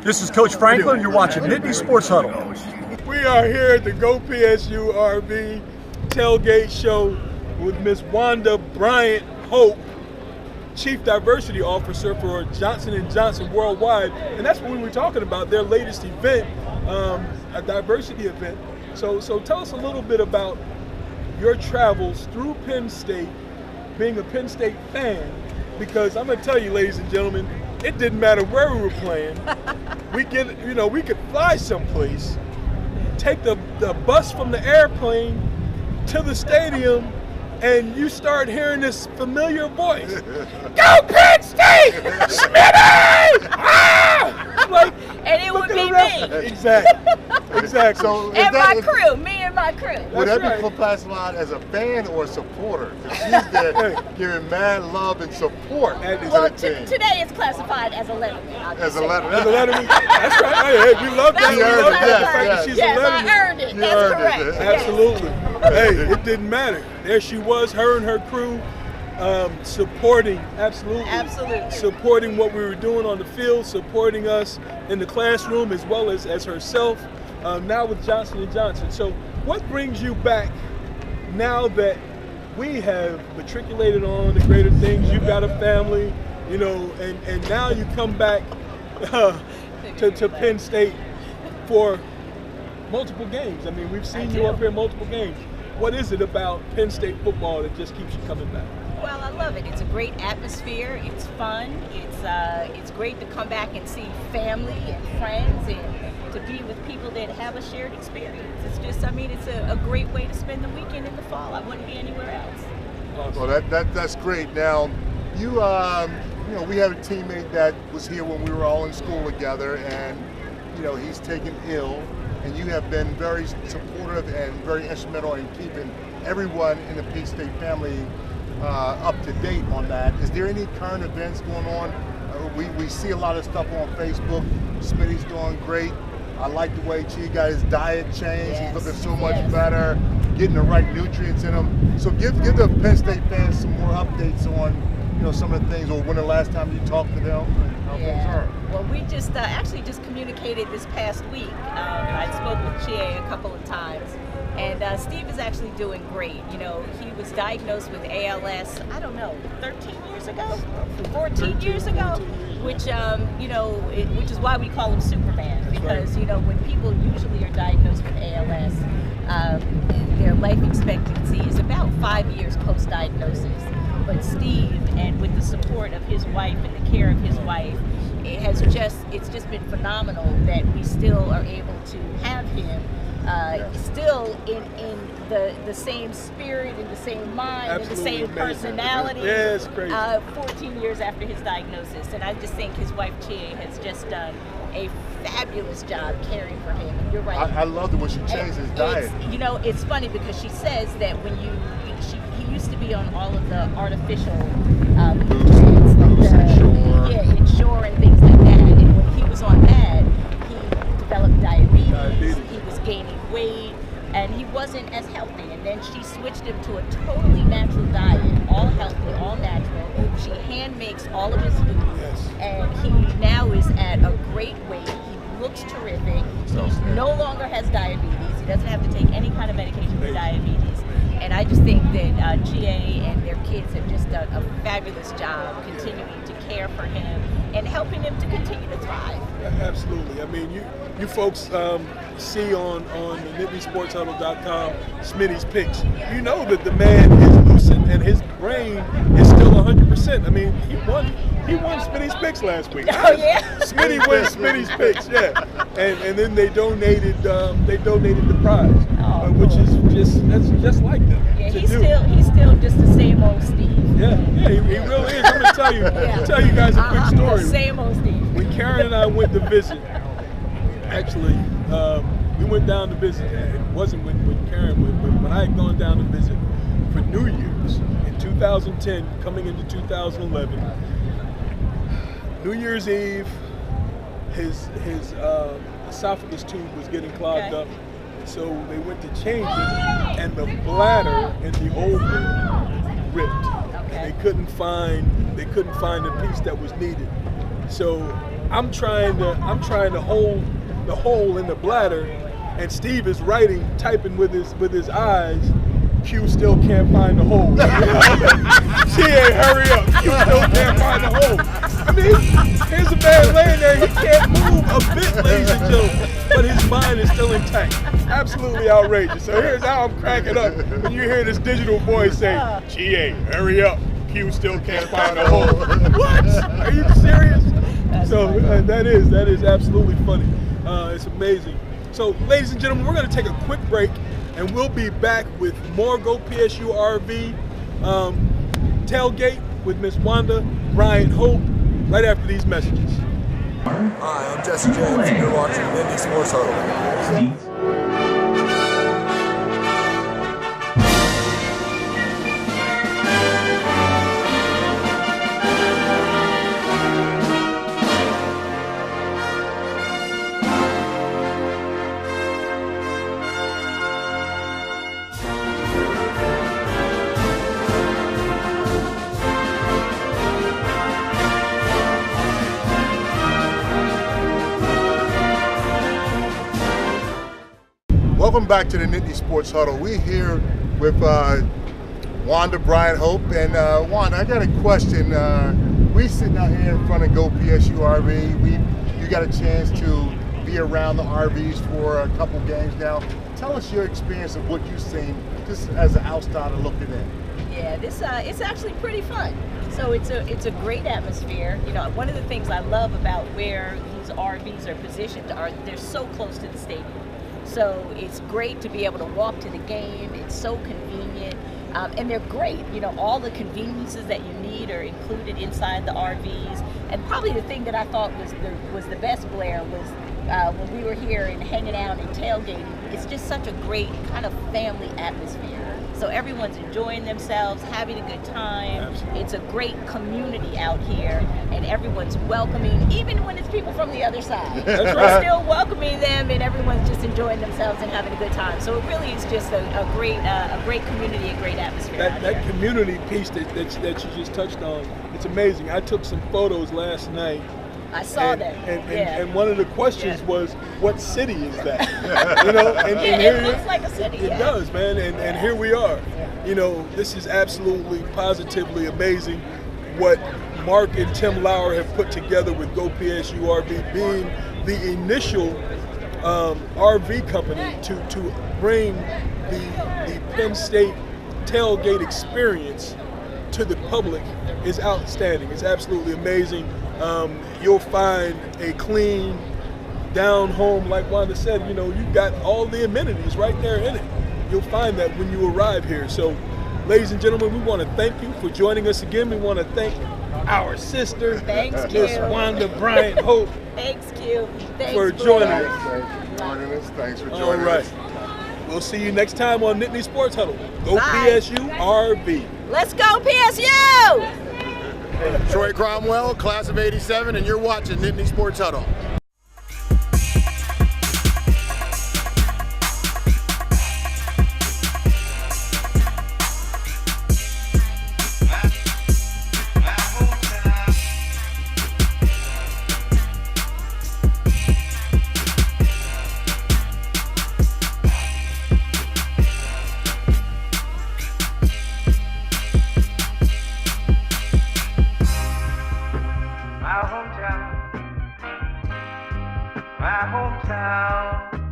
This is Coach Franklin. You're watching NittanySports Huddle. We are here at the goPSUrv tailgate show with Miss Wanda Hope, Chief Diversity Officer for Johnson & Johnson Worldwide. And that's what we were talking about, their latest event, a diversity event. So tell us a little bit about your travels through Penn State, being a Penn State fan, because I'm going to tell you, ladies and gentlemen, it didn't matter where we were playing. We could fly someplace, take the bus from the airplane to the stadium, and you start hearing this familiar voice. Go Penn State! Smitty! Ah! Like, and it would be me. Exactly. So and my crew, me and my crew. Would that be classified as a fan or a supporter? Because she's there giving mad love and support to the team. Today it's classified as a letterman. As a letterman. As a letterman. That's right. Hey, we love that. We love the fact that she's a yes, letterman. I earned it. That's correct. Absolutely. Hey, it didn't matter. There she was, her and her crew, supporting, absolutely, supporting what we were doing on the field, supporting us in the classroom as well as herself, now with Johnson & Johnson. So what brings you back now that we have matriculated on the greater things, you've got a family, and now you come back to Penn State for multiple games. I mean, we've seen you up here multiple games. What is it about Penn State football that just keeps you coming back? Well, I love it. It's a great atmosphere. It's fun. It's great to come back and see family and friends and to be with people that have a shared experience. It's just, it's a great way to spend the weekend in the fall. I wouldn't be anywhere else. Awesome. Well, that's great. Now, we have a teammate that was here when we were all in school together, and he's taken ill. And you have been very supportive and very instrumental in keeping everyone in the Penn State family up to date on that. Is there any current events going on? We see a lot of stuff on Facebook. Smitty's doing great. I like the way she got his diet changed. He's looking so much better, getting the right nutrients in him. So give the Penn State fans some more updates on some of the things, or when the last time you talked to them and how things are. Well, we just actually communicated this past week. I spoke with Chie a couple of times, and Steve is actually doing great. He was diagnosed with ALS, 13 years ago, 14 years ago, which which is why we call him Superman, because when people usually are diagnosed with ALS, their life expectancy is about 5 years post-diagnosis. But Steve, and with the support of his wife and the care of his wife, it's just been phenomenal that we still are able to have him still in the same spirit, in the same mind, in the same personality. Yeah, it's crazy. 14 years after his diagnosis, and I just think his wife Chie has just done a fabulous job caring for him. And you're right. I love the way she changed his diet. It's funny because she says that when he used to be on all of the artificial Ensure and things like that. And when he was on that, he developed diabetes. He was gaining weight, and he wasn't as healthy. And then she switched him to a totally natural diet, all healthy, all natural. She hand makes all of his food, and he now is at a great weight. He looks terrific. He no longer has diabetes. He doesn't have to take any kind of medication for diabetes. And I just think that Chie and their kids have just done a fabulous job continuing to care for him and helping him to continue to thrive. Absolutely. I mean, you folks see on the NittanySportsHuddle.com Smitty's picks. You know that the man is lucid and his brain is still 100%. I mean, he won Smitty's picks last week. Oh yeah. Smitty wins Smitty's picks. Yeah. And then they donated the prize, which is just like them. Yeah, he's still just the same old Steve. Yeah, he really is. I'm gonna tell you guys a quick story. The same old Steve. When Karen and I went to visit, actually, we went down to visit. It wasn't when Karen went, but when I had gone down to visit for New Year's in 2010, coming into 2011. New Year's Eve, his esophagus tube was getting clogged up, so they went to change it, and the bladder and the oval ripped, and they couldn't find the piece that was needed. So I'm trying to hold the hole in the bladder, and Steve is writing, typing with his eyes. Q still can't find the hole. GA, hurry up. Q still can't find the hole. I mean, here's a man laying there. He can't move a bit, ladies and gentlemen, but his mind is still intact. Absolutely outrageous. So here's how I'm cracking up when you hear this digital voice say, GA, hurry up. Q still can't find the hole. What? Are you serious? So that is absolutely funny. It's amazing. So, ladies and gentlemen, we're going to take a quick break, and we'll be back with more goPSUrv tailgate with Miss Wanda Bryant Hope right after these messages. Hi, I'm Jesse James, and you're watching NittanySports Huddle. Welcome back to the NittanySports Huddle. We're here with Wanda Bryant Hope. And Wanda, I got a question. We sitting out here in front of goPSUrv. You got a chance to be around the RVs for a couple games now. Tell us your experience of what you've seen just as an outsider looking in. Yeah, it's actually pretty fun. So it's a great atmosphere. You know, one of the things I love about where these RVs are positioned are they're so close to the stadium. So it's great to be able to walk to the game. It's so convenient, and they're great. You know, all the conveniences that you need are included inside the RVs. And probably the thing that I thought was the best, Blair, was when we were here and hanging out and tailgating. It's just such a great kind of family atmosphere. So everyone's enjoying themselves, having a good time. Absolutely. It's a great community out here, and everyone's welcoming, even when it's people from the other side. That's We're right. still welcoming them, and everyone's just enjoying themselves and having a good time. So it really is just a great community, a great atmosphere. That community piece that you just touched on, it's amazing. I took some photos last night. I saw that. And one of the questions was, what city is that? You know, and It looks like a city. It does, man, and here we are. You know, this is absolutely, positively amazing what Mark and Tim Lauer have put together with goPSUrv, being the initial RV company to bring the Penn State tailgate experience to the public is outstanding. It's absolutely amazing. You'll find a clean, down home, like Wanda said. You know, you've got all the amenities right there in it. You'll find that when you arrive here. So, ladies and gentlemen, we want to thank you for joining us again. We want to thank our sister, Miss Wanda Bryant Hope. Thanks, Q. Thanks for Blair. joining us. Thanks for joining us. Thanks for All joining right. us. We'll see you next time on Nittany Sports Huddle. goPSUrv. Let's go, PSU! Troy Cromwell, class of '87, and you're watching Nittany Sports Huddle. My hometown,